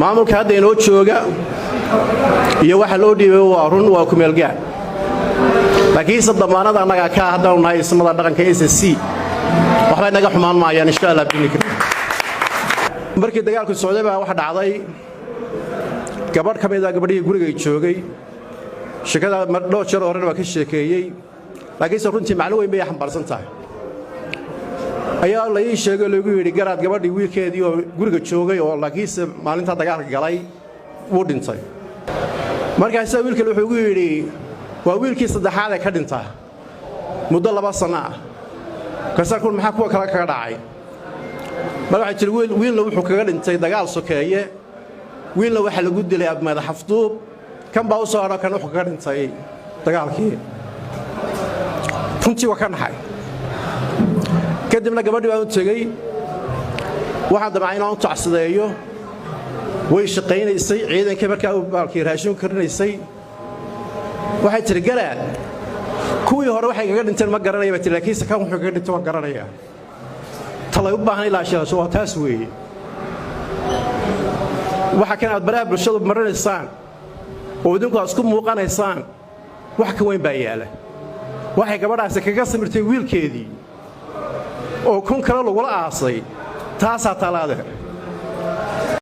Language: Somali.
maamulka hadda inoo jooga iyo waxa loo dhiibay waa run waa ku meel gaar laakiin damaanada anaga ka hadaan nahay ismada dhaqanka SSC waxba naga xumaan maayaan insha Allah binikir markii dagaalku socday baa waxa dhacday gabadh kamid ah gabadhii guriga joogay shaqada dhowr jeer hore waa ka sheekeeyay laakiin runtii macluumaad weyn bay xambaarsan tahay ayaa la ii sheegay lagu yiri garaad gabadhii wiilkeedii oo guriga joogay oo laakiin maalinta dagaalka galay wuu dhintay markaas wiilka wuxuu ugu yiri waa wiilkii saddexaad ee ka dhintay muddo 2 sano ah kasar kun maxaa kuwa kala kaga dhacay waxa jir wiilna wuxuu kaga dhintay dagaal sokeeye wiilna waxa lagu dilay madax xafduub kan baa u soo haro kan wuxuu kaga dhintay dagaalkii runtii waa ka naxay kadibna gabadhii waa u tagay waxaan damcay inaan u tacsideeyo way shaqaynaysay ciidanka markaa uu baalkii raashin karinaysay waxay tiri garaad kuwii hore waxay kaga dhinteen ma garanaya ba laakiin kan wuxuu kaga dhintay waa garanaya talay u baahan ilaa sheego waa taas weeye waxa kan aad baraha bulshadu maranaysaan oo idinku isku muuqanaysaan wax ka weyn baa yaala waxay gabadhaasi kaga samirtay wiilkeedii oo kun kale lagu aasay taasa talaade